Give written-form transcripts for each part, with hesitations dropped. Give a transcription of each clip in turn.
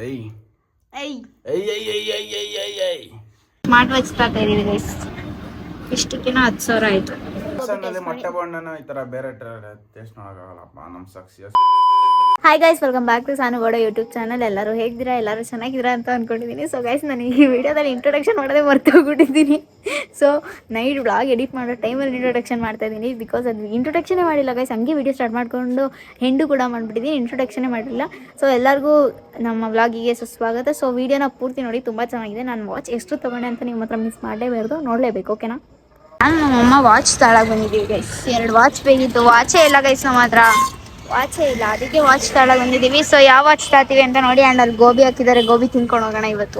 ಏಯ್ ಏಯ್ ಏಯ್ ಏಯ್ ಏಯ್ ಏಯ್ ಏಯ್ ಏಯ್ ಏಯ್ ಸ್ಮಾರ್ಟ್ ವಾಚ್ ತರ್ತಾ ಇದೀವಿ ಗೈಸ್. ಇಷ್ಟಕ್ಕಿನ 10,000 ಆಯ್ತು. ಸಣ್ಣಲ್ಲಿ ಮೊಟ್ಟೆ ಬಣ್ಣನ ಈ ತರ ಬೇರೆ ಟೇಸ್ಟ್ ಮಾಡೋಕ್ಕಾಗಲ್ಲಪ್ಪ ನಮ್ಮ success. Hi guys, welcome back to Sanugowda YouTube channel. ಎಲ್ಲರೂ ಹೇಗಿದ್ದೀರಾ? ಎಲ್ಲರೂ ಚೆನ್ನಾಗಿದ್ದೀರಾ ಅಂತ ಅಂದ್ಕೊಂಡಿದ್ದೀನಿ. ಸೊ ಗೈಸ್, ನಾನು ಈ ವಿಡಿಯೋದಲ್ಲಿ ಇಂಟ್ರೊಡಕ್ಷನ್ ಮಾಡೋದೇ ಮರ್ತೋಗ್ಬಿಟ್ಟಿದ್ದೀನಿ. ಸೊ ನೈಟ್ ವ್ಲಾಗ್ ಎಡಿಟ್ ಮಾಡೋ ಟೈಮಲ್ಲಿ ಇಂಟ್ರೊಡಕ್ಷನ್ ಮಾಡ್ತಾ ಇದ್ದೀನಿ. ಬಿಕಾಸ್ ಅದು ಇಂಟ್ರೊಡಕ್ಷನೇ ಮಾಡಿಲ್ಲ ಗೈಸ್. ಹಂಗೆ ವಿಡಿಯೋ ಸ್ಟಾರ್ಟ್ ಮಾಡಿಕೊಂಡು ಹೆಂಡು ಕೂಡ ಮಾಡಿಬಿಟ್ಟಿದ್ದೀನಿ, ಇಂಟ್ರೊಡಕ್ಷನೇ ಮಾಡಿಲ್ಲ. ಸೊ ಎಲ್ಲರಿಗೂ ನಮ್ಮ ವ್ಲಾಗಿಗೆ ಸುಸ್ವಾಗತ. ಸೊ ವಿಡಿಯೋನ ಪೂರ್ತಿ ನೋಡಿ, ತುಂಬ ಚೆನ್ನಾಗಿದೆ. ನಾನು ವಾಚ್ ಎಷ್ಟು ತೊಗೊಂಡೆ ಅಂತ ನಿಮ್ಮ ಹತ್ರ ಮಿಸ್ ಮಾಡಲೇಬಾರ್ದು, ನೋಡಲೇಬೇಕು. ಓಕೆನಾ? ನಾನು ನಮ್ಮಮ್ಮ ವಾಚ್ ತಾಳಾಗಿ ಬಂದಿದ್ದೀವಿ ಗೈಸ್. 2 ವಾಚ್ ಬೇಕಿತ್ತು. ವಾಚೇ ಇಲ್ಲ ಗೈಸ್, ನಮ್ಮ ಹತ್ರ ವಾಚೇ ಇಲ್ಲ. ಅದಕ್ಕೆ ವಾಚ್ ತಾಳಾಗಿ ಬಂದಿದ್ದೀವಿ. ಸೊ ಯಾವ ವಾಚ್ ತಾತೀವಿ ಅಂತ ನೋಡಿ. ಆ್ಯಂಡ್ ಅಲ್ಲಿ ಗೋಬಿ ಹಾಕಿದ್ದಾರೆ, ಗೋಬಿ ತಿನ್ಕೊಂಡು ಹೋಗೋಣ ಇವತ್ತು.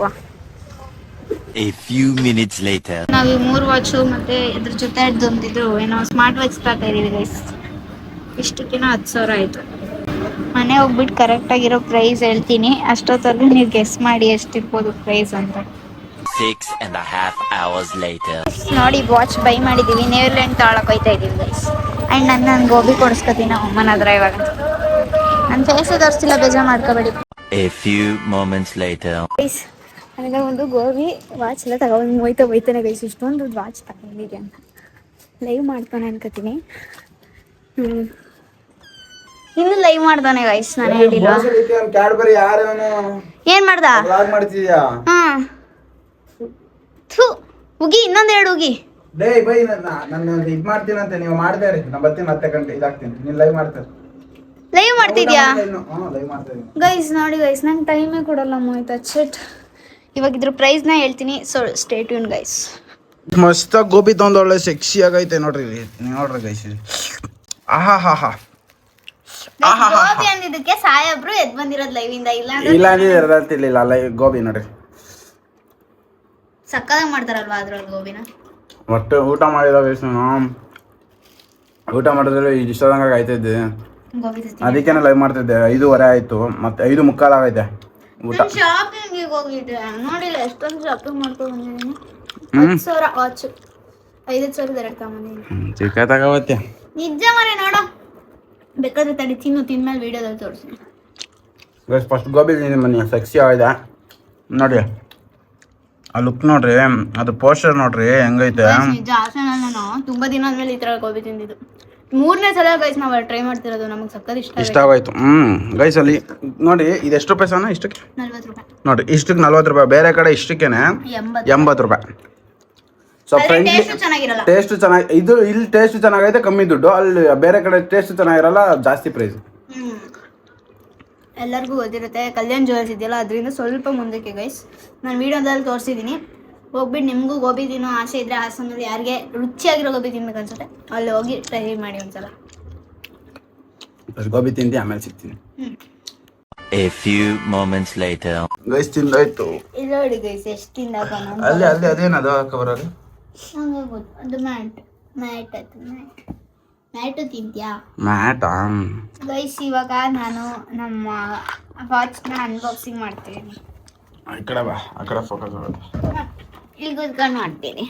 A few minutes later. ನಾವು 3 ವಾಚು ಮತ್ತೆ ಇದ್ರ ಜೊತೆ ಒಂದಿದ್ರು ಏನೋ ಸ್ಮಾರ್ಟ್ ವಾಚ್ ತಾತಾ ಇದೀವಿ ಗೈಸ್. ಇಷ್ಟಕ್ಕಿನ 10,000 ಆಯ್ತು. ಮನೆ ಹೋಗ್ಬಿಟ್ಟು ಕರೆಕ್ಟಾಗಿರೋ ಪ್ರೈಸ್ ಹೇಳ್ತೀನಿ. ಅಷ್ಟೊತ್ತಲ್ಲಿ ನೀವು ಗೆಸ್ ಮಾಡಿ ಎಷ್ಟಿರ್ಬೋದು ಪ್ರೈಸ್ ಅಂತ. 6.5 hours later. ನೋಡಿ ವಾಚ್ ಬೈ ಮಾಡಿದ್ದೀವಿ. ನೇರ್ಲೆಂಡ್ ತಾಳಕ್ಕೆ ಹೋಯ್ತಾ ಇದ್ದೀವಿ ಗೈಸ್. ಆ್ಯಂಡ್ ನಾನು ಗೋಬಿ ಕೊಡಿಸ್ಕೊತೀನಿ ನಮ್ಮ ಅಮ್ಮನ ಹತ್ರ. ಇವಾಗ ನನ್ನ ಫೇಸ್ ತೋರಿಸ್ತಿಲ್ಲ, ಬೇಜಾರು ಮಾಡ್ಕೋಬೇಡಿ. A few moments later. Guys, ನನಗೆ ಒಂದು ಗೋಬಿ ವಾಚ್ ಎಲ್ಲ ತಗೊಂಡು ಹೋಯ್ತಾನೆ ಗೈಸ್. ಇಷ್ಟೊಂದು ವಾಚ್ ತಗೊಂಡಿದೆ ಅಂತ ಲೈವ್ ಮಾಡ್ತಾನೆ ಅನ್ಕೋತೀನಿ. ಇನ್ನು ಲೈವ್ ಮಾಡ್ತಾನೆ ಗೈಸ್, ನಾನು ಹೇಳಿಲ್ಲ. ಕ್ಯಾಡ್ಬರಿ ಯಾರೇನು ಏನ್ ಮಾಡ್ದ? ವ್ಲಾಗ್ ಮಾಡ್ತಿದ್ಯಾ? ಉಗಿ, ಇನ್ನೊಂದೆರಡು ಉಗಿ. ಡೇ ಬೈ, ನಾನು ಇದು ಮಾಡ್ತೀನಂತೆ, ನೀವು ಮಾಡದೇ ರೀ. ನಾನು ಬರ್ತೀನಿ, ಮತ್ತೆ ಗಂಟೆ ಇದಾಗ್ತೀನಿ. ನೀನು ಲೈವ್ ಮಾಡ್ತಾರೆ. ಲೈವ್ ಮಾಡ್ತಿದ್ಯಾ ಲೈವ್ ಮಾಡ್ತಾ ಇದ್ದೀನಿ ಗೈಸ್. ನೋಡಿ ಗೈಸ್, ನಂಗೆ ಟೈಮೇ ಕೊಡಲ್ಲ ಮೋಯ್ತು. ಅಚ್ಚೆಟ್ ಇವಾಗ ಇದ್ರ ಪ್ರೈಸ್ನ ಹೇಳ್ತೀನಿ. So stay tune guys. ಮಸ್ತಾಗಿ ಗೋಬಿ ತೊಗೊಂಡು ಒಳ್ಳೆ ಸೆಕ್ಸಿ ಆಗೈತೆ ನೋಡ್ರಿ. ನೋಡ್ರಿ ಗೈಸ್, ಆಹಾ ಹಾ ಹಾ. ಗೋಬಿ ಅಂದಿದ್ದಕ್ಕೆ ಸಾಯಬ್ರು ಎದ್ ಬಂದಿರೋದು ಲೈವ್ ಇಂದ. ಇಲ್ಲ ಇರ್ತಿರ್ಲಿಲ್ಲ ಲೈವ್ ಗೋಬಿ ನೋಡ್ರಿ. ಸಕ್ಕದಾಗಿ ಮಾಡ್ತಾರಲ್ವಾ ಅದ್ರಲ್ಲಿ ಗೋಬಿನ. ಒಟ್ಟು ಊಟ ಮಾಡಿದ ಗೈಸ್, ನಾನು ಊಟ ಮಾಡಿದ್ರೆ ಇಷ್ಟದಂಗ ಆಯ್ತಿದ್ದೆ. ಗೋಬಿ ಅದಕ್ಕೇನೆ ಲೈವ್ ಮಾಡ್ತಿದ್ದೆ. 5:15 ಆಯ್ತು, ಮತ್ತೆ 5:45 ಆಗೈತೆ ಊಟ. ಶಾಪಿಂಗ್ ಹೋಗಿದ್ದೆ, ನೋಡಿಲ್ಲ ಎಷ್ಟೊಂದು ಶಾಪಿಂಗ್ ಮಾಡ್ಕೊಂಡು ಬಂದಿದ್ದೀನಿ. 10,000 ವಾಚ್, 5,000 ಎರಡು ತಗೊಂಡಿದ್ದೀನಿ. ಚಿಕ್ಕ ತಗೋಬತ್ತೆ ನಿಜ ಮನೆ ನೋಡೋ. ಬೇಕಾದ್ರೆ ತಡಿ, ತಿನ್ಮೇಲೆ ವಿಡಿಯೋದಲ್ಲಿ ತೋರಿಸ್ತೀನಿ. ಫಸ್ಟ್ ಗೋಬಿ ಬನ್ನಿ, ಸೆಕ್ಸಿ ಆಗಿದೆ ನೋಡಿ. ಆ ಲುಕ್ ನೋಡ್ರಿ, ಅದು ಪೋಸ್ಟರ್ ನೋಡ್ರಿ ಹೆಂಗೈತೆ. ನಿಜ, ನಾನು ತುಂಬಾ ದಿನ ಆದ್ಮೇಲೆ ಈ ತರ ಗೋಬಿ ತಿಂದಿದ್ದು. 3ನೇ ಸಲ ಗೈಸ್ ನಾವು ಟ್ರೈ ಮಾಡ್ತಿರೋದು. ನಮಗೆ ಸಕ್ಕತ್ ಇಷ್ಟ ಆಗೋಯ್ತು. ಗೈಸ್ ಅಲ್ಲಿ ನೋಡಿ, ಇದು ಎಷ್ಟು ರೂಪಾಯಿ ಸಾನ? ಇಷ್ಟಕ್ಕೆ 40 ರೂಪಾಯಿ ನೋಡಿ. ಇಷ್ಟಕ್ಕೆ 40 ರೂಪಾಯಿ. ಬೇರೆ ಕಡೆ ಇಷ್ಟಕ್ಕೇನೆ 80 ರೂಪಾಯಿ. ಸೊ ಫ್ರೆಂಡ್ಲಿ, ಟೇಸ್ಟ್ ಚೆನ್ನಾಗಿ. ಇದು ಇಲ್ಲಿ ಟೇಸ್ಟ್ ಚೆನ್ನಾಗೈತೆ, ಕಮ್ಮಿ ದುಡ್ಡು. ಅಲ್ಲಿ ಬೇರೆ ಕಡೆ ಟೇಸ್ಟ್ ಚೆನ್ನಾಗಿರಲ್ಲ, ಜಾಸ್ತಿ ಪ್ರೈಸ್. ಎಲ್ಲರಿಗೂ ಗೊತ್ತಿರುತ್ತೆ ಕಲ್ಯಾಣ್ ಜ್ಯುವೆಲ್ಸ್ ಇದೆಯಲ್ಲ, ಅದರಿಂದ ಸ್ವಲ್ಪ ಮುಂದಕ್ಕೆ ಗೈಸ್. ನಾನು ವಿಡಿಯೋದಲ್ಲಿ ತೋರಿಸಿದ್ದೀನಿ. ಹೋಗ್ಬಿಟ್ಟು ನಿಮಗೂ ಗೋಬಿ ತಿನ್ನೋ ಆಸೆ ಇದ್ರೆ, ಹಾಸನಲ್ಲಿ ಯಾರಿಗೆ ರುಚಿಯಾಗಿರೋ ಗೋಬಿ ತಿನ್ಬೇಕು ಅನ್ಸುತ್ತೆ, ಅಲ್ಲಿ ಹೋಗಿ ಟ್ರೈ ಮಾಡಿ ಒಂದ್ಸಲ. ಗೋಬಿ ತಿಂದು ಆಮೇಲೆ ಸಿಗ್ತೀನಿ. A few moments later. Guys ತಿಂದಾಯ್ತು. ಇಲ್ಲ ನೋಡಿ ಗೈಸ್, ಎಷ್ಟು ತಿಂದಾಗ ಅಲ್ಲಿ ಅದೇನದು ಕವರಲ್ಲಿ ಅದು ಮ್ಯಾಟು ತಿಂತ್ಯಾ? ಮ್ಯಾಟ್ ಗೈಸ್, ಇವಾಗ ನಾನು ನಮ್ಮ ವಾಚ್ನ ಅನ್ಬಾಕ್ಸಿಂಗ್ ಮಾಡ್ತೀನಿ. ಈ ಕಡೆ ಬಾ, ಆ ಕಡೆ ಫೋಕಸ್ ಮಾಡೋದು. ಇಲ್ಲಿ ಕೂತ್ಕೊಂಡು ಮಾಡ್ತೀನಿ.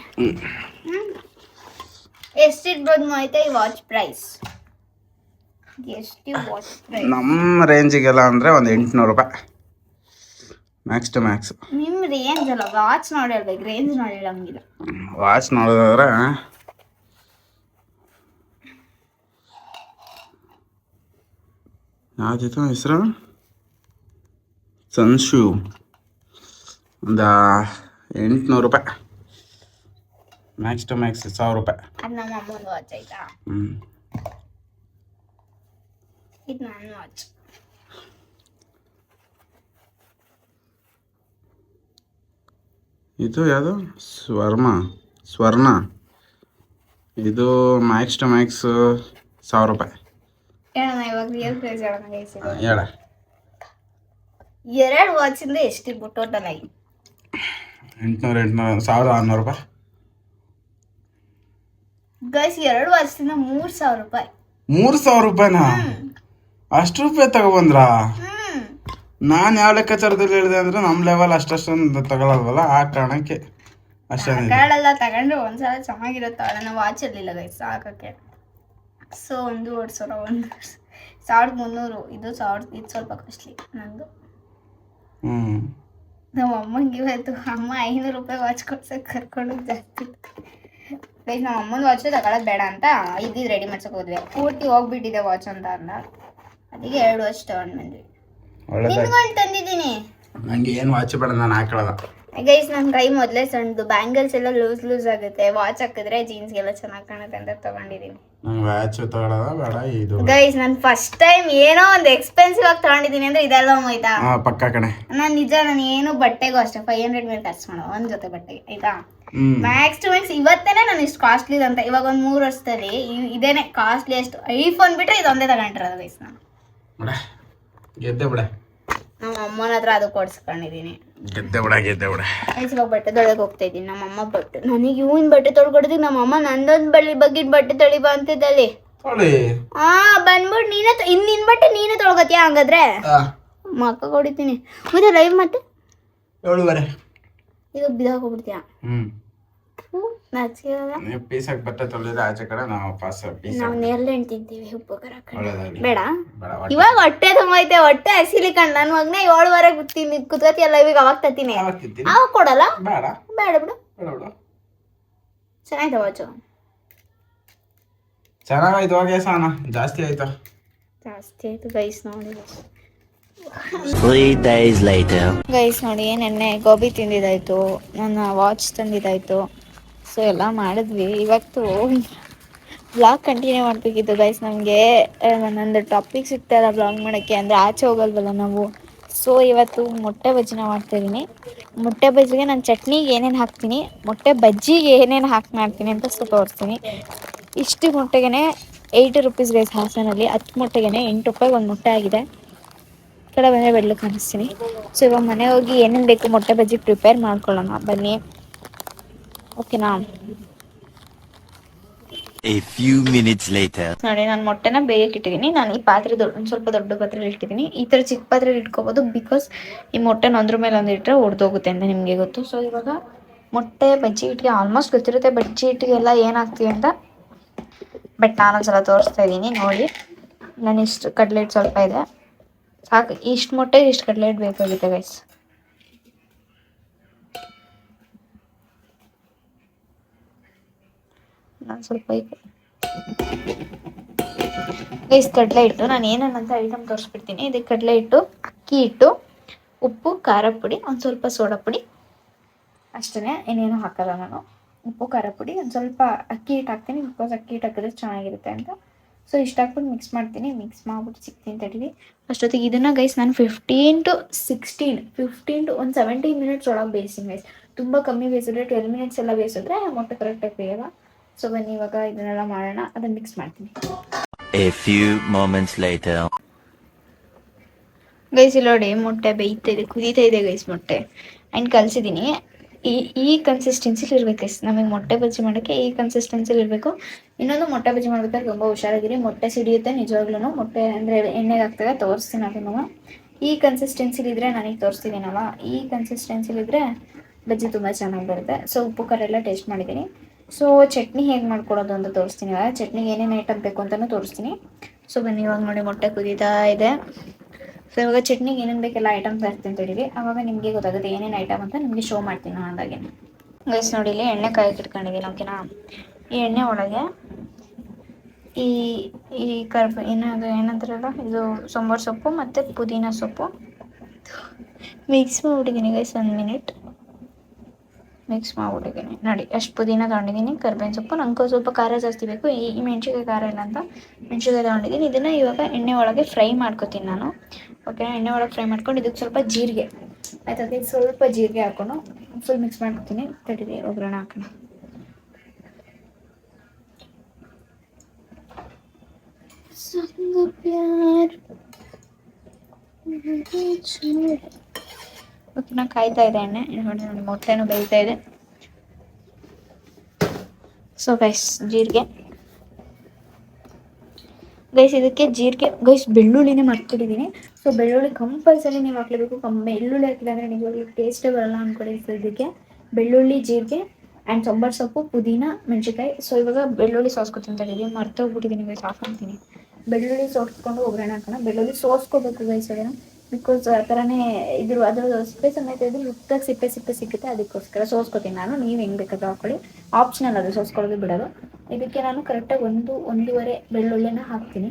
ಎಷ್ಟಿರ್ಬೋದು ಆಯ್ತಾ ಈ ವಾಚ್ ಪ್ರೈಸ್? ಎಷ್ಟು ವಾಚ್ ಪ್ರೈಸ್ ನಮ್ಮ ರೇಂಜಿಗೆಲ್ಲ ಅಂದರೆ ಒಂದು 800 ರೂಪಾಯಿ ಮ್ಯಾಕ್ಸ್ ಟು ಮ್ಯಾಕ್ಸ್. ನಿಮ್ಮ ರೇಂಜ್ ಅಲ್ಲ, ವಾಚ್ ನೋಡಿ ಹೇಳ್ಬೇಕು, ರೇಂಜ್ ನೋಡಿ ಹೇಳಂಗಿಲ್ಲ. ವಾಚ್ ನೋಡೋದಾದ್ರೆ ಯಾವ್ದಿತ್ತು ಹೆಸರು? ಸನ್ಶೂ, ಒಂದು 800 ರೂಪಾಯಿ. ಮ್ಯಾಕ್ಸ್ ಟು ಮ್ಯಾಕ್ಸ್ 1000 ರೂಪಾಯಿ. ಅದು ನಮ್ಮ ಅಮ್ಮನ ವಾಚ್ ಆಯ್ತಾ? ಇದು ನನ್ನ ವಾಚ್. ಇದು ಯಾವುದು? ಸ್ವರ್ಣ. ಇದು ಮ್ಯಾಕ್ಸ್ ಟು ಮ್ಯಾಕ್ಸ್ 1000 ರೂಪಾಯಿ. ಹೇಳೋಣ ಇವಾಗ ರಿಯಲ್ ಪ್ರೈಸ್ ಹೇಳೋಣ ಗೈಸ್. ಹೇಳ. 2 ವಾಚಿಂದ ಎಷ್ಟಿರ್ಬೋದು ಟೋಟಲ್ ಆಗಿ? 1600 ರೂಪಾಯಿ ಗೈಸ್. 2 ವಾಚಿಂದ 3,000 ರೂಪಾಯಿ. 3,000 ರೂಪಾಯಿನಾ? ಅಷ್ಟು ರೂಪಾಯಿ ತಗೊಬಂದ್ರ? ನಾನು ಯಾವ ಲೆಕ್ಕಾಚಾರದಲ್ಲಿ ಹೇಳಿದೆ ಅಂದ್ರೆ, ನಮ್ಮ ಲೆವೆಲ್ ಅಷ್ಟೊಂದು ತಗೊಳಲ್ವಲ್ಲ, ಆ ಕಾರಣಕ್ಕೆ ಅಷ್ಟೇ. ತಗೊಂಡ್ರೆ ಒಂದ್ಸಲ ಚೆನ್ನಾಗಿರುತ್ತೆ. ನನ್ನ ವಾಚ್ ಇರಲಿಲ್ಲ ಗೈಸ್ ಹಾಕಕ್ಕೆ. ಸೊ 1,500, 1,300. ಇದು 1000. ಇದು ಸ್ವಲ್ಪ ಕಾಸ್ಟ್ಲಿ. ನಂದು ಹ್ಮ್ ನಮ್ಮ ಅಮ್ಮಂಗೆ ಇವತ್ತು ಅಮ್ಮ 500 ರೂಪಾಯಿ ವಾಚ್ ಕೊಡ್ಸಕ್ಕೆ ಕರ್ಕೊಂಡು ಜಾಸ್ತಿ ಗೈಸ್. ನಮ್ಮ ಅಮ್ಮನ ವಾಚು ತಗೊಳ್ಳೋದು ಬೇಡ ಅಂತ ಇದ್ದಿದ್ದು ರೆಡಿ ಮಾಡ್ಸಕ್ಕೆ ಹೋದ್ವಿ. ಪೂರ್ತಿ ಹೋಗ್ಬಿಟ್ಟಿದೆ ವಾಚ್ ಅಂತ ಅಂದ, ಅದಕ್ಕೆ 2 ವಾಚ್ ತಗೊಂಡು ಬಂದ್ವಿ. ನಿನ್ಗೊಂಡು ತಂದಿದ್ದೀನಿ. ನಂಗೆ ಏನು ವಾಚ್ ಬೇಡ, ನಾನು ಹಾಕೊಳ್ಳೋದ. ಗೈಸ್ ನನ್ನ ಕೈ ಮೊದಲೇ ಸಣ್ಣದು, ಬ್ಯಾಂಗಲ್ಸ್ ಎಲ್ಲ ಲೂಸ್ ಆಗುತ್ತೆ, ವಾಚ್ ಹಾಕಿದ್ರೆ ಜೀನ್ಸ್ಗೆಲ್ಲ ಚೆನ್ನಾಗಿ ಕಾಣುತ್ತೆ ಅಂತ ತಗೊಂಡಿದ್ದೀನಿ. ನಂಗೆ ವಾಚ್ ತಗೊಳ್ಳೋದ ಬೇಡ ಇದು. ಗೈಸ್ ನಾನು ಫಸ್ಟ್ ಟೈಮ್ ಏನೋ ಒಂದು ಎಕ್ಸ್ಪೆನ್ಸಿವ್ ಆಗಿ ತಗೊಂಡಿದ್ದೀನಿ ಅಂದ್ರೆ ಇದೆಲ್ಲ ಆಯ್ತಾ. ಪಕ್ಕ ಕಣೆ. ನಾನು ಏನು ಬಟ್ಟೆಗೂ ಅಷ್ಟೇ 500 ಮೇಲೆ ಖರ್ಚು ಮಾಡೋ ಒಂದ್ ಜೊತೆ ಬಟ್ಟೆಗೆ ಆಯ್ತಾ. ಮ್ಯಾಕ್ಸ್ ಟು ಮ್ಯಾಕ್ಸ್ ಇವತ್ತೇನೆ ನಾನು ಇಷ್ಟು ಕಾಸ್ಟ್ಲಿ ಅಂತ. ಇವಾಗ ಒಂದು 3 ವರ್ಷದಲ್ಲಿ ಇದೇನೆ ಕಾಸ್ಟ್ಲಿ ಅಷ್ಟು. ಐಫೋನ್ ಬಿಟ್ರೆ ಇದೊಂದೇ ತಗೊಂಡಿರೋದು ಗೈಸ್ ನಾನು. ಗೆದ್ದೆ ಬಿಡ. ನಮ್ಮ ಅಮ್ಮನ ಹತ್ರ ಅದು ಕೊಡ್ಸ್ಕೊಂಡಿದ್ದೀನಿ. ಗೆದ್ದೆ ಬಿಡ. ಇವಾಗ ಬಟ್ಟೆ ತೊಳೆಗೆ ಹೋಗ್ತಾ ಇದ್ದೀನಿ. ನಮ್ಮ ಅಮ್ಮ ಬಟ್ಟೆ ನನಗೆ ಇವನ್ ಬಟ್ಟೆ ತೊಳ್ಕೊಡ್ತೀನಿ. ನಮ್ಮ ಅಮ್ಮ ನಂದೊಂದು ಬಗ್ಗಿನ ಬಟ್ಟೆ ತೊಳಿಬಾ ಅಂತಿದ್ದಲ್ಲಿ. ಬಂದ್ಬಿಟ್ಟು ನೀನೇ ನಿನ್ ಬಟ್ಟೆ ನೀನೇ ತೊಳ್ಕೊತೀಯ ಹಂಗಾದ್ರೆ. ಮಕ್ಕ ಕೊಡಿತೀನಿ ಮತ್ತೆ ಲೈವ್ ಮತ್ತೆ 7:30 ಇದು ಬಿದ್ದಾಕೋಗ್ಬಿಡ್ತೀಯ. ಪೀಸಾಗಿ ಬಟ್ಟೆ ತೊಳೆದ್ರೆ ಆಚೆ ಕಡೆ ನಾವು ನಾವು ನೇರ್ಲೆಣ್ಣೆ ತಿಂತೀವಿ ಉಪ್ಪು ಖಾರ ಬೇಡ. ಇವಾಗ ಹೊಟ್ಟೆ ತುಂಬೈತೆ, ಹೊಟ್ಟೆ ಹಸಿಲಿ ಕಂಡು ನನ್ನ ಮಗನೇ 7:30 ಕುತ್ಕೋತಿಯಲ್ಲ ಇವಾಗ ಅವಾಗ ತತ್ತೀನಿ. ಅವಾಗ ಕೊಡಲ್ಲ. ಬೇಡ ಬಿಡು. ಚೆನ್ನಾಯ್ತು ವಾಚು. ಚೆನ್ನಾಗಾಯ್ತು. ಹೋಗಿ ಸಾನ ಜಾಸ್ತಿ ಆಯ್ತು ಗೈಸ್ ನೋಡಿ. 3 days later. ಗೈಸ್ ನೋಡಿ ನೆನ್ನೆ ಗೋಬಿ ತಿಂದಿದ್ದಾಯ್ತು, ನನ್ನ ವಾಚ್ ತಂದಿದ್ದಾಯ್ತು. ಸೊ ಎಲ್ಲ ಮಾಡಿದ್ವಿ. ಇವತ್ತು ಬ್ಲಾಗ್ ಕಂಟಿನ್ಯೂ ಮಾಡಬೇಕಿತ್ತು ಗೈಸ್. ನಮಗೆ ಒಂದೊಂದು ಟಾಪಿಕ್ ಸಿಗ್ತಾಯಿಲ್ಲ ಬ್ಲಾಗ್ ಮಾಡೋಕ್ಕೆ, ಅಂದರೆ ಆಚೆ ಹೋಗಲ್ವಲ್ಲ ನಾವು. ಸೊ ಇವತ್ತು ಮೊಟ್ಟೆ ಬಜ್ಜಿನ ಮಾಡ್ತಾಯಿದ್ದೀನಿ. ಮೊಟ್ಟೆ ಬಜ್ಜಿಗೆ ನಾನು ಚಟ್ನಿಗೆ ಏನೇನು ಹಾಕ್ತೀನಿ, ಮೊಟ್ಟೆ ಬಜ್ಜಿಗೆ ಏನೇನು ಮಾಡ್ತೀನಿ ಅಂತ ತೋರಿಸ್ತೀನಿ. ಇಷ್ಟು ಮೊಟ್ಟೆಗೆ 80 ರೂಪೀಸ್ ಗೈಸ್ ಹಾಸನಲ್ಲಿ. 10 ಮೊಟ್ಟೆಗೆ 8 ರೂಪಾಯಿಗೆ ಒಂದು ಮೊಟ್ಟೆ ಆಗಿದೆ. ಕಡೆ ಬಂದರೆ ಬೆಳ್ಳು ಕಾಣಿಸ್ತೀನಿ. ಸೊ ಇವಾಗ ಮನೆ ಹೋಗಿ ಏನೇನು ಬೇಕು ಮೊಟ್ಟೆ ಬಜ್ಜಿಗೆ ಪ್ರಿಪೇರ್ ಮಾಡ್ಕೊಳ್ಳೋಣ ಬನ್ನಿ, ಓಕೆನಾ. A few minutes later. ನೋಡಿ ನಾನು ಮೊಟ್ಟೆನ ಬೇಯಕ್ಕೆ ಇಟ್ಟಿದ್ದೀನಿ. ನಾನು ಈ ಪಾತ್ರೆ ಒಂದು ಸ್ವಲ್ಪ ದೊಡ್ಡ ಪಾತ್ರೆಯಲ್ಲಿ ಇಟ್ಟಿದ್ದೀನಿ. ಈ ಥರ ಚಿಕ್ಕ ಪಾತ್ರೆಯಲ್ಲಿ ಇಟ್ಕೋಬೋದು, ಬಿಕಾಸ್ ಈ ಮೊಟ್ಟೆನ ಒಂದ್ರ ಮೇಲೆ ಒಂದು ಇಟ್ಟರೆ ಒಡೆದೋಗುತ್ತೆ ಅಂತ ನಿಮಗೆ ಗೊತ್ತು. ಸೊ ಇವಾಗ ಮೊಟ್ಟೆ ಬಜ್ಜಿ ಹಿಟ್ಟಿಗೆ ಆಲ್ಮೋಸ್ಟ್ ಗೊತ್ತಿರುತ್ತೆ ಬಜ್ಜಿ ಹಿಟ್ಟಿಗೆಲ್ಲ ಏನಾಗ್ತೀವಿ ಅಂತ. ಬಟ್ ನಾನೊಂದ್ಸಲ ತೋರಿಸ್ತಾ ಇದ್ದೀನಿ ನೋಡಿ. ನಾನು ಇಷ್ಟು ಕಡಲೆ ಹಿಟ್ಟು ಸ್ವಲ್ಪ ಇದೆ ಸಾಕು. ಇಷ್ಟು ಮೊಟ್ಟೆ ಇಷ್ಟು ಕಡಲೆ ಹಿಟ್ಟು ಬೇಕಾಗುತ್ತೆ ಗೈಸ್. ನಾನು ಸ್ವಲ್ಪ ಗೈಸ್ ಕಡಲೆ ಹಿಟ್ಟು ನಾನು ಏನನ್ನಂತ ಐಟಮ್ ತೋರಿಸ್ಬಿಡ್ತೀನಿ. ಇದಕ್ಕೆ ಕಡಲೆ ಹಿಟ್ಟು, ಅಕ್ಕಿ ಹಿಟ್ಟು, ಉಪ್ಪು, ಖಾರ ಪುಡಿ, ಒಂದು ಸ್ವಲ್ಪ ಸೋಡಾ ಪುಡಿ ಅಷ್ಟೇ, ಏನೇನು ಹಾಕಲ್ಲ ನಾನು. ಉಪ್ಪು, ಖಾರ ಪುಡಿ, ಒಂದು ಸ್ವಲ್ಪ ಅಕ್ಕಿ ಹಿಟ್ಟು ಹಾಕ್ತೀನಿ, ಬಿಕಾಸ್ ಅಕ್ಕಿ ಹಿಟ್ಟು ಹಾಕಿದ್ರೆ ಚೆನ್ನಾಗಿರುತ್ತೆ ಅಂತ. ಸೊ ಇಷ್ಟು ಹಾಕ್ಬಿಟ್ಟು ಮಿಕ್ಸ್ ಮಾಡ್ತೀನಿ. ಮಿಕ್ಸ್ ಮಾಡ್ಬಿಟ್ಟು ಸಿಗ್ತೀನಿ ತಡೀರಿ. ಅಷ್ಟೊತ್ತಿಗೆ ಇದನ್ನು ಗೈಸ್ ನಾನು 15 to 17 ಮಿನಿಟ್ಸ್ ಒಳಗೆ ಬೇಯಿಸ್ತೀನಿ ಗೈಸ್. ತುಂಬ ಕಮ್ಮಿ ಬೇಯಿಸಿದ್ರೆ 12 ಮಿನಿಟ್ಸ್ ಎಲ್ಲ ಬೇಯಿಸಿದ್ರೆ ಮೊಟ್ಟೆ ಕರೆಕ್ಟಾಗಿ ಬೇಯಲ್ಲ. ಸೊ ಬನ್ನಿ ಇವಾಗ ಇದನ್ನೆಲ್ಲ ಮಾಡೋಣ. ಅದನ್ನು ಮಿಕ್ಸ್ ಮಾಡ್ತೀನಿ. A few moments later. Guys ಇಲ್ಲಿ ನೋಡಿ ಮೊಟ್ಟೆ ಬೇಯ್ತಾ ಇದೆ, ಕುದೀತಾ ಇದೆ ಗೈಸ್ ಮೊಟ್ಟೆ. ಆ್ಯಂಡ್ ಕಲಿಸಿದ್ದೀನಿ. ಈ ಕನ್ಸಿಸ್ಟೆನ್ಸಿಲಿ ಇರ್ಬೇಕು ಗೈಸ್. ನಮಗೆ ಮೊಟ್ಟೆ ಬಜ್ಜಿ ಮಾಡೋಕ್ಕೆ ಈ ಕನ್ಸಿಸ್ಟೆನ್ಸಿಲಿ ಇರಬೇಕು. ಇನ್ನೊಂದು ಮೊಟ್ಟೆ ಬಜ್ಜಿ ಮಾಡ್ಬೇಕಾದ್ರೆ ತುಂಬ ಹುಷಾರಾಗಿರಿ, ಮೊಟ್ಟೆ ಸಿಡಿಯುತ್ತೆ ನಿಜವಾಗ್ಲೂ. ಮೊಟ್ಟೆ ಅಂದರೆ ಎಣ್ಣೆಗೆ ಹಾಕ್ತಾಗ ತೋರಿಸ್ತೀನಿ ಅದನ್ನು. ಈ ಕನ್ಸಿಸ್ಟೆನ್ಸಿಲಿದ್ರೆ ನನಗೆ ತೋರಿಸ್ತಿದ್ದೀನಲ್ಲ, ಈ ಕನ್ಸಿಸ್ಟೆನ್ಸಿಲಿದ್ರೆ ಬಜ್ಜಿ ತುಂಬ ಚೆನ್ನಾಗಿ ಬರುತ್ತೆ. ಸೊ ಉಪ್ಪು ಖಾರ ಎಲ್ಲ ಟೇಸ್ಟ್ ಮಾಡಿದ್ದೀನಿ. ಸೊ ಚಟ್ನಿ ಹೇಗೆ ಮಾಡ್ಕೊಡೋದು ಅಂತ ತೋರಿಸ್ತೀನಿ. ಇವಾಗ ಚಟ್ನಿಗೆ ಏನೇನು ಐಟಮ್ ಬೇಕು ಅಂತಲೂ ತೋರಿಸ್ತೀನಿ. ಸೊ ಬನ್ನಿ ಇವಾಗ ನೋಡಿ ಮೊಟ್ಟೆ ಕುದೀತಾ ಇದೆ. ಸೊ ಇವಾಗ ಚಟ್ನಿಗೆ ಏನೇನು ಬೇಕೆಲ್ಲ ಐಟಮ್ಸ್ ಹಾಕ್ತೀನಿ ತಡೀರಿ, ಆವಾಗ ನಿಮಗೆ ಗೊತ್ತಾಗುತ್ತೆ ಏನೇನು ಐಟಮ್ ಅಂತ ನಿಮಗೆ ಶೋ ಮಾಡ್ತೀನಿ ನಾನು ಅಂದಾಗೆ. ಗೈಸ್ ನೋಡಿ ಇಲ್ಲಿ ಎಣ್ಣೆ ಕಾಯಕ್ಕೆ ಇಟ್ಕೊಂಡಿದ್ದೀನಿ, ಓಕೆನಾ. ಈ ಎಣ್ಣೆ ಒಳಗೆ ಈ ಏನಂತಾರಲ್ಲ ಇದು ಸಾಂಬಾರು ಸೊಪ್ಪು ಮತ್ತು ಪುದೀನ ಸೊಪ್ಪು ಮಿಕ್ಸ್ ಮಾಡಿಬಿಟ್ಟಿದ್ದೀನಿ ಗೈಸ್. 1 ಮಿನಿಟ್ ಮಿಕ್ಸ್ ಮಾಡ್ಬಿಟ್ಟಿದ್ದೀನಿ ನೋಡಿ. ಅಷ್ಟು ಪುದೀನ ತೊಗೊಂಡಿದ್ದೀನಿ, ಕರ್ಬೇವಿನ ಸೊಪ್ಪು. ನನಗೂ ಸ್ವಲ್ಪ ಖಾರ ಜಾಸ್ತಿ ಬೇಕು, ಈ ಮೆಣಸಿನ್ಕಾಯಿ ಖಾರ ಇಲ್ಲ ಅಂತ ಮೆಣಸಿನ್ಕಾಯಿ ತೊಗೊಂಡಿದ್ದೀನಿ. ಇದನ್ನು ಇವಾಗ ಎಣ್ಣೆ ಒಳಗೆ ಫ್ರೈ ಮಾಡ್ಕೊತೀನಿ ನಾನು, ಓಕೆನಾ. ಎಣ್ಣೆ ಒಳಗೆ ಫ್ರೈ ಮಾಡ್ಕೊಂಡು ಇದಕ್ಕೆ ಸ್ವಲ್ಪ ಜೀರಿಗೆ ಆಯ್ತದೆ, ಸ್ವಲ್ಪ ಜೀರಿಗೆ ಹಾಕೊಂಡು ಫುಲ್ ಮಿಕ್ಸ್ ಮಾಡ್ಕೊತೀನಿ. ತಡೀರಿ ಒಗ್ಗರಣೆ ಹಾಕೋಣ. ಓಕೆನಾ, ಕಾಯ್ತಾ ಇದೆ ಎಣ್ಣೆ. ನೋಡಿ ನೋಡಿ ಮೊಟ್ಟೆನೂ ಬೇಯ್ತಾ ಇದೆ. ಸೊ ಗೈಸ್ ಜೀರಿಗೆ ಗೈಸ್, ಇದಕ್ಕೆ ಜೀರಿಗೆ ಗೈಸ್ ಬೆಳ್ಳುಳ್ಳಿನೇ ಮರ್ತಿದ್ದೀನಿ. ಸೊ ಬೆಳ್ಳುಳ್ಳಿ ಕಂಪಲ್ಸರಿ ನೀವು ಹಾಕ್ಲೇಬೇಕು. ಬೆಳ್ಳುಳ್ಳಿ ಹಾಕಿಲ್ಲ ಅಂದರೆ ನಿಜವಾಗ್ಲೂ ಟೇಸ್ಟೇ ಬರಲ್ಲ ಅಂದ್ಕೊಳ್ಳಿ. ಸೊ ಇದಕ್ಕೆ ಬೆಳ್ಳುಳ್ಳಿ, ಜೀರಿಗೆ ಆ್ಯಂಡ್ ಸಾಂಬಾರು ಸೊಪ್ಪು, ಪುದೀನ, ಮೆಣಸಿನ್ಕಾಯಿ. ಸೊ ಇವಾಗ ಬೆಳ್ಳುಳ್ಳಿ ಸೋಸ್ಕೊತೀನಿ ತಡೀರಿ, ಮರ್ತೋಗ್ಬಿಟ್ಟಿದ್ದೀನಿ ಗೈಸ್, ಹಾಕೊಂತೀನಿ. ಬೆಳ್ಳುಳ್ಳಿ ಸೋಸ್ಕೊಂಡು ಒಗ್ಗರಣೆ ಹಾಕೋಣ. ಬೆಳ್ಳುಳ್ಳಿ ಸೋಸ್ಕೋಬೇಕು ಗೈಸ್, ಅದನ್ನು ಬಿಕಾಸ್ ಆ ಥರನೇ ಅದ್ರ ಸಿಪ್ಪೆ ಸಮೇತ ಇದ್ರೆ ರುತ್ತಾಗಿ ಸಿಪ್ಪೆ ಸಿಗುತ್ತೆ, ಅದಕ್ಕೋಸ್ಕರ ಸೋಸ್ಕೊತೀನಿ ನಾನು. ನೀವು ಹೆಂಗೆ ಬೇಕಾದ್ರೂ ಹಾಕೊಳ್ಳಿ, ಆಪ್ಷನಲ್ ಅದು ಸೋಸ್ಕೊಳ್ಳೋದು ಬಿಡೋದು. ಇದಕ್ಕೆ ನಾನು ಕರೆಕ್ಟಾಗಿ ಒಂದೂವರೆ ಬೆಳ್ಳುಳ್ಳಿನ ಹಾಕ್ತೀನಿ.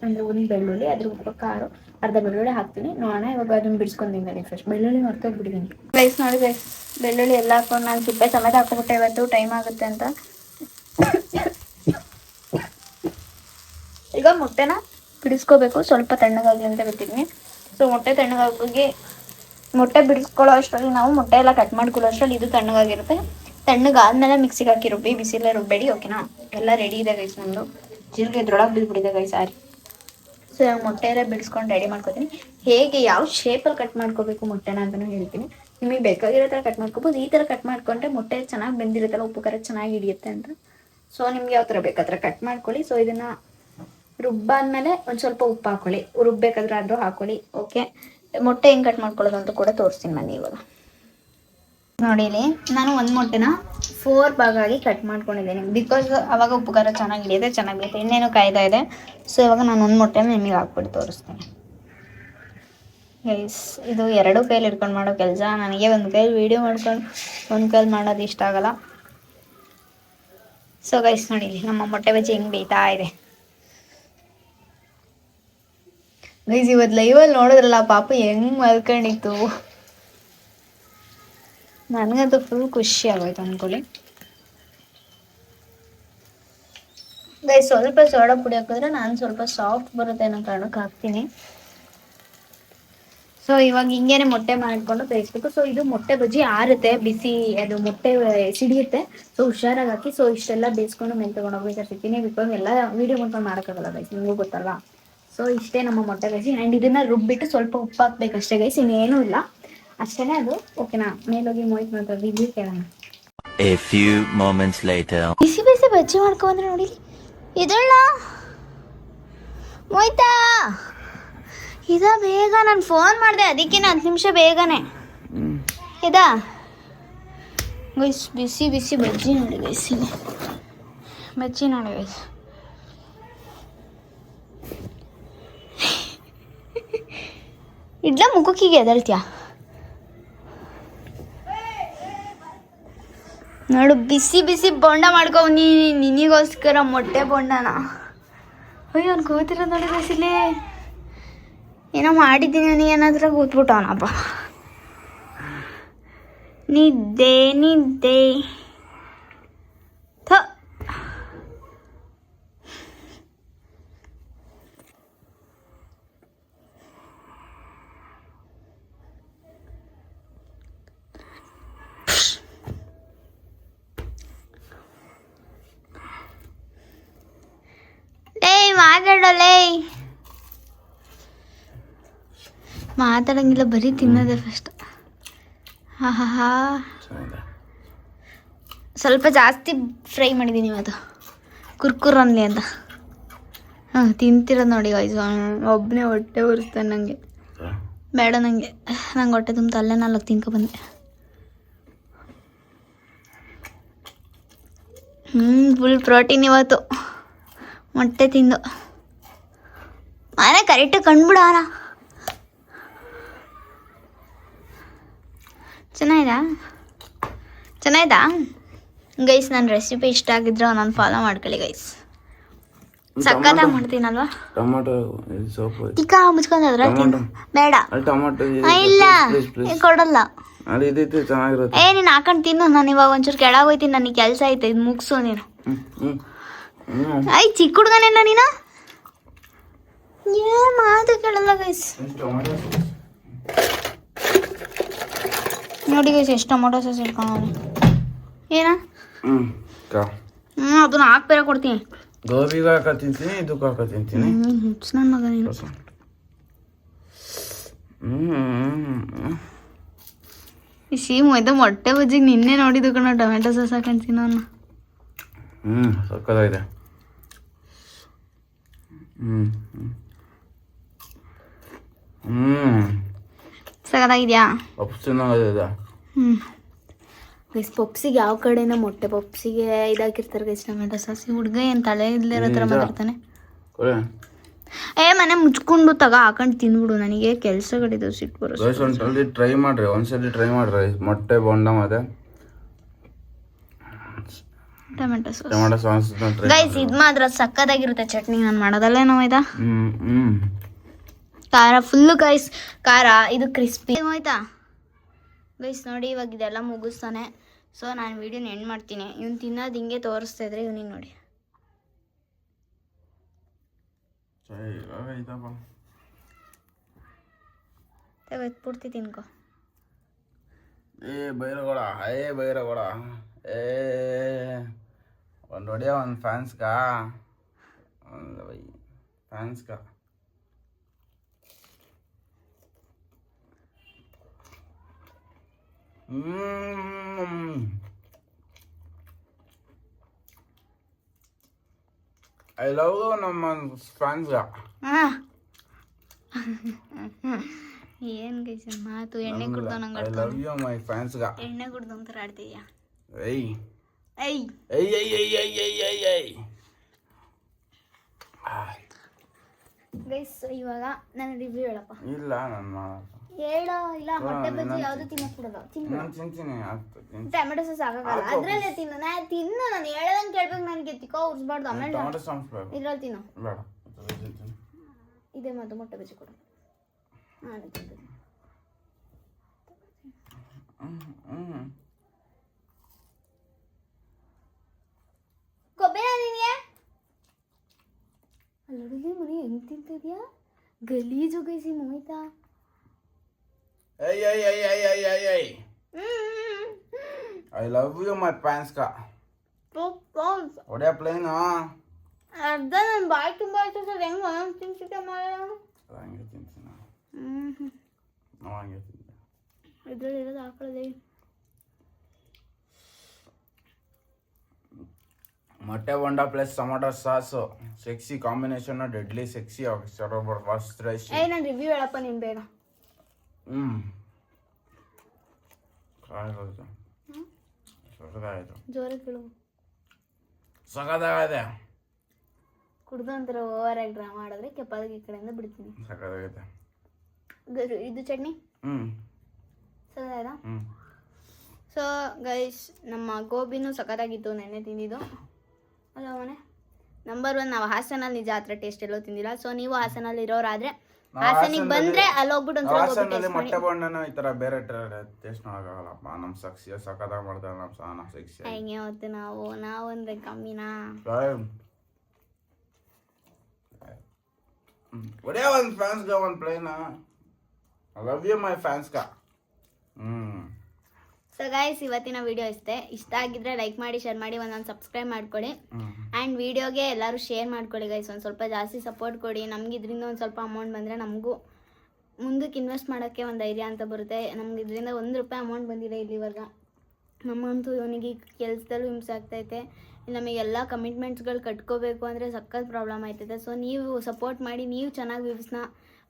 ಅಂದರೆ ಒಂದು ಬೆಳ್ಳುಳ್ಳಿ, ಅದ್ರ ಖಾರ ಅರ್ಧ ಬೆಳ್ಳುಳ್ಳಿ ಹಾಕ್ತೀನಿ. ನೋಡೋಣ ಇವಾಗ ಅದನ್ನು ಬಿಡಿಸ್ಕೊಂಡಿದ್ದೀನಿ ಫಸ್ಟ್. ಬೆಳ್ಳುಳ್ಳಿ ಮರ್ತೋಗ್ಬಿಟ್ಟಿದ್ದೀನಿ ಗೈಸ್. ನೋಡಿ ಗೈಸ್, ಬೆಳ್ಳುಳ್ಳಿ ಎಲ್ಲ ಹಾಕೊಂಡು ನಾನು ಸಿಪ್ಪೆ ಸಮೇತ ಹಾಕ್ಬಿಟ್ಟೆ, ಇವತ್ತು ಟೈಮ್ ಆಗುತ್ತೆ ಅಂತ. ಈಗ ಮೊಟ್ಟೆನ ಬಿಡಿಸ್ಕೋಬೇಕು, ಸ್ವಲ್ಪ ತಣ್ಣಗಾಗಿ ಅಂತ ಬಿಟ್ಟಿದ್ದೀನಿ. ಸೊ ಮೊಟ್ಟೆ ತಣ್ಣಗಾಗಿ, ಮೊಟ್ಟೆ ಬಿಡಿಸ್ಕೊಳ್ಳೋ ಅಷ್ಟರಲ್ಲಿ ನಾವು ಮೊಟ್ಟೆ ಎಲ್ಲ ಕಟ್ ಮಾಡ್ಕೊಳ್ಳೋ ಅಷ್ಟರಲ್ಲಿ ಇದು ತಣ್ಣಗಾಗಿರುತ್ತೆ. ತಣ್ಣಗಾದ್ಮೇಲೆ ಮಿಕ್ಸಿಗೆ ಹಾಕಿ ರುಬ್ಬಿ, ಬಿಸಿಲೇ ರುಬ್ಬೇಡಿ, ಓಕೆನಾ? ಎಲ್ಲ ರೆಡಿ ಇದೆ ಗೈಸ್. ನಮ್ಮದು ಜೀರಿಗೆ ಇದ್ರೊಳಗೆ ಬಿದ್ದುಬಿಟ್ಟಿದೆ ಗೈಸ್, ಸಾರಿ. ಸೊ ಇವಾಗ ಮೊಟ್ಟೆ ಎಲ್ಲ ಬಿಡಿಸ್ಕೊಂಡು ರೆಡಿ ಮಾಡ್ಕೊತೀನಿ. ಹೇಗೆ ಯಾವ ಶೇಪಲ್ಲಿ ಕಟ್ ಮಾಡ್ಕೋಬೇಕು ಮೊಟ್ಟೆನ ಅಂತಲೂ ಹೇಳ್ತೀನಿ. ನಿಮಗೆ ಬೇಕಾಗಿರೋ ಥರ ಕಟ್ ಮಾಡ್ಕೋಬೋದು. ಈ ಥರ ಕಟ್ ಮಾಡ್ಕೊಂಡ್ರೆ ಮೊಟ್ಟೆ ಚೆನ್ನಾಗಿ ಬೆಂದಿರುತ್ತಲ್ಲ, ಉಪ್ಪು ಖಾರ ಚೆನ್ನಾಗಿ ಹಿಡಿಯುತ್ತೆ ಅಂತ. ಸೊ ನಿಮ್ಗೆ ಯಾವ ಥರ ಬೇಕು ಆ ಥರ ಕಟ್ ಮಾಡ್ಕೊಳ್ಳಿ. ಸೊ ಇದನ್ನು ರುಬ್ಬಾದ್ಮೇಲೆ ಒಂದು ಸ್ವಲ್ಪ ಉಪ್ಪು ಹಾಕೊಳ್ಳಿ, ರುಬ್ಬೇಕಾದ್ರೆ ಆದರೂ ಹಾಕೊಳ್ಳಿ, ಓಕೆ? ಮೊಟ್ಟೆ ಹೆಂಗೆ ಕಟ್ ಮಾಡ್ಕೊಳ್ಳೋದು ಅಂತ ಕೂಡ ತೋರಿಸ್ತೀನಿ ನಾನು ಇವಾಗ. ನೋಡಿ ಇಲ್ಲಿ ನಾನು ಒಂದು ಮೊಟ್ಟೆನ 4 ಭಾಗ ಆಗಿ ಕಟ್ ಮಾಡ್ಕೊಂಡಿದ್ದೀನಿ. ಬಿಕಾಸ್ ಅವಾಗ ಉಪ್ಪು ಖಾರ ಚೆನ್ನಾಗಿ ಹಿಡಿಯುತ್ತೆ, ಚೆನ್ನಾಗಿ ಬರುತ್ತೆ. ಇನ್ನೇನು ಕಾಯ್ತಾ ಇದೆ. ಸೊ ಇವಾಗ ನಾನು ಒಂದು ಮೊಟ್ಟೆನ ನಿಮಗೆ ಹಾಕ್ಬಿಟ್ಟು ತೋರಿಸ್ತೀನಿ ಗೈಸ್. ಇದು 2 ಕೈಲಿ ಹಿಡ್ಕೊಂಡು ಮಾಡೋ ಕೆಲಸ. ನನಗೆ ಒಂದು ಕೈಲಿ ವೀಡಿಯೋ ಮಾಡ್ಕೊಂಡು ಒಂದು ಕೈಲಿ ಮಾಡೋದು ಇಷ್ಟ ಆಗಲ್ಲ. ಸೊ ಗೈಸ್ ನೋಡಿ ಇಲ್ಲಿ ನಮ್ಮ ಮೊಟ್ಟೆ ಬಜ್ಜಿ ಹೆಂಗೆ ಬೇಯ್ತಾ ಇದೆ ಗೈಸ್. ಇವತ್ತು ಲೈವಲ್ಲಿ ನೋಡಿದ್ರಲ್ಲ ಪಾಪು ಹೆಂಗೆ ಮಲ್ಕೊಂಡಿತ್ತು, ನನಗಂತೂ ಫುಲ್ ಖುಷಿ ಆಗೋಯ್ತು ಅಂದ್ಕೊಳ್ಳಿ ಗೈಸ್. ಸ್ವಲ್ಪ ಸೋಡಾ ಪುಡಿ ಹಾಕಿದ್ರೆ ನಾನು ಸ್ವಲ್ಪ ಸಾಫ್ಟ್ ಬರುತ್ತೆ ಅನ್ನೋ ಕಾರಣಕ್ಕೆ ಹಾಕ್ತೀನಿ. ಸೊ ಇವಾಗ ಹಿಂಗೇನೆ ಮೊಟ್ಟೆ ಮಾಡಿಕೊಂಡು ಬೇಯಿಸ್ಬೇಕು. ಸೊ ಇದು ಮೊಟ್ಟೆ ಬಜ್ಜಿ ಆರುತ್ತೆ, ಬಿಸಿ ಅದು ಮೊಟ್ಟೆ ಸಿಡಿಯುತ್ತೆ. ಸೊ ಹುಷಾರಾಗಿ ಹಾಕಿ. ಸೊ ಇಷ್ಟೆಲ್ಲ ಬೇಯಿಸ್ಕೊಂಡು ಮೇಲೆ ತೊಗೊಂಡು ಹೋಗ್ಬೇಕಾಗ್ತೀನಿ. ಬಿಕಾಸ್ ಎಲ್ಲ ವೀಡಿಯೋ ಮಾಡ್ಕೊಂಡು ಮಾಡೋಕ್ಕಾಗಲ್ಲ ಗೈಸ್, ನಿಮಗೂ ಗೊತ್ತಲ್ವಾ? ಸೊ ಇಷ್ಟೇ ನಮ್ಮ ಮೊಟ್ಟೆ ಬಜ್ಜಿ. ಆ್ಯಂಡ್ ಇದನ್ನು ರುಬ್ಬಿಟ್ಟು ಸ್ವಲ್ಪ ಉಪ್ಪು ಹಾಕ್ಬೇಕಷ್ಟೇ ಗೈಸ್, ಇನ್ನೇನೂ ಇಲ್ಲ, ಅಷ್ಟೇ ಅದು, ಓಕೆನಾ? ಮೇಲೋಗಿ ಮೋಯ್ತು ಮಾತ್ರ ಬಿದ್ದು ಕೇಳೋಣ. A few moments later. ಬಿಸಿ ಬಿಸಿ ಬಜ್ಜಿ ಮಾಡ್ಕೊಂಡ್ರೆ ನೋಡಿ ಇದಲ್ಲ ಮೋಯ್ತಾ ಇದಾ ಬೇಗ. ನಾನು ಫೋನ್ ಮಾಡಿದೆ ಅದಕ್ಕೆ 10 ನಿಮಿಷ ಬೇಗನೆ ಇದಾ ಗೈಸ್. ಬಿಸಿ ಬಿಸಿ ಬಜ್ಜಿ ನೋಡಿ ಗೈಸ್, ಇಲ್ಲಿ ಬಜ್ಜಿ ನೋಡಿ ಗೈಸ್. ಇಡ್ಲ ಮುಖಕ್ಕಿಗೆ ಎದಳ್ತೀಯ ನೋಡು. ಬಿಸಿ ಬಿಸಿ ಬೋಂಡ ಮಾಡ್ಕೊಂಡಿ ನಿನಗೋಸ್ಕರ ಮೊಟ್ಟೆ ಬೋಂಡನ. ಅಯ್ಯೋ ಅವ್ನು ಕೂತಿರೋದು ನೋಡಿ ಬಿಸಿಲೇ, ಏನೋ ಮಾಡಿದ್ದೀನಿ ನೀ ಏನಾದ್ರೂ ಕೂತ್ಬಿಟ್ಟವನಪ್ಪ. ನಿದ್ದೆ ನಿದ್ದೆ ಥ. ಮಾತಾಡಲೇ, ಮಾತಾಡಂಗಿಲ್ಲ, ಬರೀ ತಿನ್ನೋದೆ ಫಸ್ಟ್. ಹಾ ಹಾ ಹಾ, ಸ್ವಲ್ಪ ಜಾಸ್ತಿ ಫ್ರೈ ಮಾಡಿದ್ದೀನಿ ಇವತ್ತು, ಕುರ್ಕುರ್ ಅನ್ಲಿ ಅಂತ. ಹಾಂ ತಿಂತಿರೋದು ನೋಡಿ ಗೈಸ್. ಒಬ್ಬನೇ ಹೊಟ್ಟೆ ಉರಿಸ್ತಾನೆ ನನಗೆ, ಬೇಡ ನನಗೆ. ನಂಗೆ ಹೊಟ್ಟೆ ತುಂಬ ಅಲ್ಲೇ 4 ತಿನ್ಕೊಬಂದೆ. ಫುಲ್ ಪ್ರೋಟೀನ್ ಇವತ್ತು ಮೊಟ್ಟೆ ತಿಂದು. ಮನೆ ಕರೆಕ್ಟಾಗಿ ಕಂಡುಬಿಡೋಣ. ಚೆನ್ನಾಯ್ತಾ ಗೈಸ್? ನನ್ನ ರೆಸಿಪಿ ಇಷ್ಟ ಆಗಿದ್ರೆ ನಾನು ಫಾಲೋ ಮಾಡ್ಕೊಳ್ಳಿ ಗೈಸ್. ಸಕ್ಕತ್ತಾಗಿ ಮಾಡ್ತೀನಲ್ವಾ? ಟೊಮಾಟೊ ಟಿಕ್ಕ ಮುಚ್ಕೊಂಡ್ರೆ ಬೇಡ, ಇಲ್ಲ ಕೊಡಲ್ಲ. ನೀನು ಹಾಕೊಂಡು ತಿನ್ನು. ನಾನು ಇವಾಗ ಒಂಚೂರು ಕೆಳಗೆ ಹೋಯ್ತೀನಿ, ನನಗೆ ಕೆಲಸ ಐತೆ, ಇದು ಮುಗಿಸು ನೀನು. ಐ ಚಿಕ್ಕ ಹುಡುಗನೇನ ನೀನು? ಏನು ಮಾತು ಕೇಳಲ್ಲ ಗೈಸ್. ನೋಡಿ ಗೈಸ್ ಎಷ್ಟು ಟೊಮೊಟೊ ಸಾಸ್ ಇಟ್ಕೊಂಡು ಏನ ಅದನ್ನ ಹಾಕ್ಬೇರೆ ಕೊಡ್ತೀನಿ. ಗೋಬಿಗೆ ಹಾಕ ತಿಂತೀನಿ, ಇದಕ್ಕೆ ಹಾಕ ತಿಂತೀನಿ. ನನ್ನ ಮಗ ನೀನು. ಸೀಮು ಇದು ಮೊಟ್ಟೆ ಬಜ್ಜಿಗೆ ನಿನ್ನೆ ನೋಡಿದ್ದು ಕಣ, ಟೊಮೆಟೊ ಸಾಸ್ ಹಾಕೊಂತೀನಿ ನಾನು. ಸಕ್ಕತ್ತಾಗಿದೆ. ಸಕ್ಕತ್ತಾಗಿದ್ಯಾ? ಚೆನ್ನಾಗಿದೆ. ಗೈಸ್ ಪಪ್ಸಿಗೆ ಯಾವ ಕಡೆನ ಮೊಟ್ಟೆ ಪಪ್ಸಿಗೆ ಇದಾಕಿರ್ತಾರೆ ಗೈಸ್ ಟೊಮೆಟೊ ಸಾಸ್. ಹುಡುಗ ಏನು ತಲೆ ಇಲ್ಲದಿರೋ ಥರ ಮಾತಾಡ್ತಾನೆ. ಮನೆ ಮುಚ್ಕೊಂಡು ಹಾಕೊಂಡು ತಿನ್ಬಿಡು, ನನಗೆ ಕೆಲಸಗಳಿದ್ದು ಸಿಟ್ಟು ಬರೋ. ಗೈಸ್ ಒಂದ್ಸಲಿ ಟ್ರೈ ಮಾಡ್ರಿ, ಮೊಟ್ಟೆ ಬೋಂಡ ಮತ್ತೆ ಟೊಮೆಟೊ ಸಾಸ್ ಗೈಸ್. ಇದು ಮಾತ್ರ ಸಕ್ಕತ್ತಾಗಿರುತ್ತೆ ಚಟ್ನಿ ನಾನು ಮಾಡೋದಲ್ಲೇನೋ ಆಯ್ತಾ. ಖಾರ ಫುಲ್ಲು ಗೈಸ್, ಖಾರ ಇದು ಕ್ರಿಸ್ಪಿ ಆಯ್ತಾ ಗೈಸ್. ನೋಡಿ ಇವಾಗ ಇದೆಲ್ಲ ಮುಗಿಸ್ತಾನೆ. ಸೊ ನಾನು ವಿಡಿಯೋನ ಎಂಡ್ ಮಾಡ್ತೀನಿ. ಇವ್ನು ತಿನ್ನೋದು ಹಿಂಗೆ ತೋರಿಸ್ತಾ ಇದ್ರೆ ಇವ್ನಿಗೆ ನೋಡಿ. ಪೂರ್ತಿ ತಿನ್ಕೋ. ಬೈರಗೋಳ ಒಂದು ಹೊಡೆಯ ಒಂದು ಫ್ಯಾನ್ಸ್ಗಾ ಐ ಲವ್ ನಮ್ಮ ಫ್ಯಾನ್ಸ್ಗಾ. ಏನ್ ಗೈಸ್ ಮಾತು, ಎಣ್ಣೆ ಕುಡ್ದೋ ನಂಗೆ ಐ ಲವ್ ಯು ಮೈ ಫ್ಯಾನ್ಸ್ಗಾ. ಎಣ್ಣೆ ಕುಡ್ದು ಅಂತಾರೆ ಆಡ್ತೀಯ. ಏಯ್ ಏಯ್ ಏಯ್ ಏಯ್ ಏಯ್ ಏಯ್ ಏಯ್ ಏಯ್ ಏಯ್ ಗೈಸ್. ಇವಾಗ ನಾನು ರಿವ್ಯೂ ಹೇಳಪ್ಪ. ಇಲ್ಲ ನಾನು ಹೇಳೋ. ಇಲ್ಲ ಮೊಟ್ಟೆ ಬಜ್ಜಿ ಯಾವುದು ತಿನ್ನಕ್ ಕೊಡಲ್ಲ. ತಿಂತೀನಿ ಟೊಮೆಟೊ ಸಾಸ್ ಆಗಲ್ಲ, ಅದ್ರಲ್ಲೇ ತಿನ್ನು. ನಾನು ಹೇಳ್ದಂಗೆ ಕೇಳ್ಬೇಕು, ನನಗೆ ತಿಕ್ಕೋ ಉರ್ಸ್ಬಾರ್ದು. ಆಮೇಲೆ ಇದ್ರಲ್ಲಿ ತಿನ್ನು. ಇದೇ ಮಾತು, ಮೊಟ್ಟೆ ಬಜ್ಜಿ ಕೊಡು. ಕೊಬ್ಬರಿ ನಿನಗೆ ಅಲ್ಲೊಡಗೆ ಮನೆ ಹೆಂಗ್ ತಿಂತಿದ್ಯಾ ಗಲೀಜು ಗೈಸಿ ಮೋಯ್ತಾ. ಐ ಲವ್ ಯು ಮೈ ಫ್ಯಾನ್ಸ್ಗಾ. ಒಡೆಯ ಪ್ಲೇನ್ ಅರ್ಧ ನನ್ನ ಬಾಯಿ ತುಂಬ ಆಯ್ತು ಸರ್. ಹೆಂಗ್ ಒಂದೊಂದು ತಿನ್ಸಿದ್ದೆ ಹಂಗೆ ತಿಂತೀನಿ ನಾವು, ಹಂಗೆ ತಿಂತೆ. ಇದ್ರಲ್ಲಿ ಇರೋದು ಹಾಕೊಳ್ಳೋದೇ ಮೊಟ್ಟೆ bonda plus tomato sauce, sexy combination, deadly sexy first rice. ನಾನು ರಿವ್ಯೂ ಹೇಳಪ್ಪ ನೀನು ಬೇಗ. ಸಖತ್ತಾಯ್ತು, ಜೋರಾಗಿ ಕೇಳು. ಸಖತ್ತಾಗೈತೆ. ಕುಡ್ದು ಅಂತಾರೆ ಓವರ್ ಆಗಿ ಡ್ರಾ ಮಾಡಿದ್ರೆ ಕೆಪ್ಪಾದಾಗ ಈ ಕಡೆಯಿಂದ ಬಿಡ್ತೀನಿ. ಸಖತ್ತಾಗೈತೆ. ಇದು ಚಟ್ನಿ ಸಖತ್ತಾಯ್ತಾ? ಹ್ಞೂ. ಸೊ ಗೈಸ್, ನಮ್ಮ ಗೋಬಿನೂ ಸಖತ್ತಾಗಿತ್ತು ನೆನ್ನೆ ತಿಂದಿದ್ದು. ಅಲ್ಲ ಮನೆ ನಂಬರ್ 1. ನಾವು ಹಾಸನಲ್ಲಿ ನಿಜ ಆ ಥರ ಟೇಸ್ಟ್ ಎಲ್ಲೋ ತಿಂದಿಲ್ಲ. ಸೊ ನೀವು ಹಾಸನಲ್ಲಿ ಇರೋರಾದ್ರೆ ಹಾಸನಿಗೆ ಬಂದ್ರೆ ಅಲ್ಲಿ ಹೋಗ್ಬಿಟ್ಟು ಒಂದ್ಸಲ ಮೊಟ್ಟೆ ಬೋಂಡನ ಈ ತರ ಬೇರೆ ಟೇಸ್ಟ್ ನೋಡಕ್ಕಾಗಲ್ಲಪ್ಪ. ನಮ್ಮ ಸಕ್ಸಿ ಸಖತ್ತಾಗಿ ಮಾಡ್ತಾರೆ ನಮ್ಮ ಸೆಕ್ಸಿ. ಹೆಂಗೆ ಹೊತ್ತು ನಾವು ಅಂದ್ರೆ ಕಮ್ಮಿನಾ? ಒಡೇ ಒಂದು ಫ್ಯಾನ್ಸ್ಗ ಒಂದು plain. I love you my ಫ್ಯಾನ್ಸ್ಗ. ಸೊ ಗೈಸ್, ಇವತ್ತಿನ ವಿಡಿಯೋ ಇಷ್ಟ ಆಗಿದ್ರೆ ಲೈಕ್ ಮಾಡಿ, ಶೇರ್ ಮಾಡಿ, ಒಂದೊಂದು ಸಬ್ಸ್ಕ್ರೈಬ್ ಮಾಡ್ಕೊಳ್ಳಿ. ಆ್ಯಂಡ್ ವಿಡಿಯೋಗೆ ಎಲ್ಲರೂ ಶೇರ್ ಮಾಡ್ಕೊಳ್ಳಿ ಗೈಸ್. ಒಂದು ಸ್ವಲ್ಪ ಜಾಸ್ತಿ ಸಪೋರ್ಟ್ ಕೊಡಿ. ನಮ್ಗೆ ಇದರಿಂದ ಒಂದು ಸ್ವಲ್ಪ ಅಮೌಂಟ್ ಬಂದರೆ ನಮಗೂ ಮುಂದಕ್ಕೆ ಇನ್ವೆಸ್ಟ್ ಮಾಡೋಕ್ಕೆ ಒಂದು ಧೈರ್ಯ ಅಂತ ಬರುತ್ತೆ. ನಮ್ಗೆ ಇದರಿಂದ ₹1 ಅಮೌಂಟ್ ಬಂದಿದೆ ಇಲ್ಲಿವರೆಗೆ. ನಮ್ಮಂತೂ ಇವನಿಗೆ ಕೆಲಸದಲ್ಲೂ ಹಿಂಸೆ ಆಗ್ತೈತೆ. ನಮಗೆಲ್ಲ ಕಮಿಟ್ಮೆಂಟ್ಸ್ಗಳು ಕಟ್ಕೋಬೇಕು ಅಂದರೆ ಸಖತ್ ಪ್ರಾಬ್ಲಮ್ ಆಯ್ತೈತೆ. ಸೊ ನೀವು ಸಪೋರ್ಟ್ ಮಾಡಿ, ನೀವು ಚೆನ್ನಾಗಿ ವ್ಯೂಸ್ನ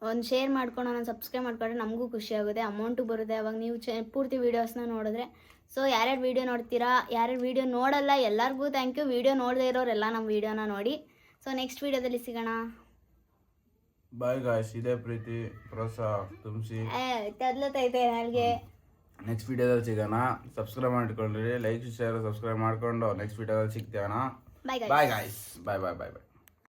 ಒಂದು ಶೇರ್ ಮಾಡ್ಕೊಂಡು ನಾನು ಸಬ್ಸ್ಕ್ರೈಬ್ ಮಾಡ್ಕೊಂಡ್ರೆ ನಮಗೂ ಖುಷಿ ಆಗುತ್ತೆ, ಅಮೌಂಟು ಬರುತ್ತೆ. ಅವಾಗ ನೀವು ಪೂರ್ತಿ ವೀಡಿಯೋಸ್ನ ನೋಡಿದ್ರೆ. ಸೊ ಯಾರ್ಯಾರು ವೀಡಿಯೋ ನೋಡ್ತೀರಾ, ಯಾರ್ಯಾರು ವೀಡಿಯೋ ನೋಡಲ್ಲ ಎಲ್ಲರಿಗೂ ಥ್ಯಾಂಕ್ ಯು. ವೀಡಿಯೋ ನೋಡದೇ ಇರೋರೆಲ್ಲ ನಮ್ಮ ವೀಡಿಯೋನ ನೋಡಿ. ಸೊ ನೆಕ್ಸ್ಟ್ ವೀಡಿಯೋದಲ್ಲಿ ಸಿಗೋಣ. Bye guys. ಇದೇ ಪ್ರೀತಿ ಪ್ರೋತ್ಸಾಹ ತುಂಬಿಸಿ ತದ್ಲತೈತೆ ನನಗೆ. ನೆಕ್ಸ್ಟ್ ವೀಡಿಯೋದಲ್ಲಿ ಸಿಗೋಣ. ಸಬ್ಸ್ಕ್ರೈಬ್ ಮಾಡ್ಕೊಂಡ್ರಿ, ಲೈಕ್ ಶೇರ್ ಸಬ್ಸ್ಕ್ರೈಬ್ ಮಾಡ್ಕೊಂಡು ನೆಕ್ಸ್ಟ್ ವೀಡಿಯೋದಲ್ಲಿ ಸಿಗ್ತೀವಣ್ಣ. ಬಾಯ್ ಬಾಯ್ ಗಾಯ್ಸ್. ಬಾಯ್ ಬಾಯ್ ಬಾಯ್ ಬಾಯ್.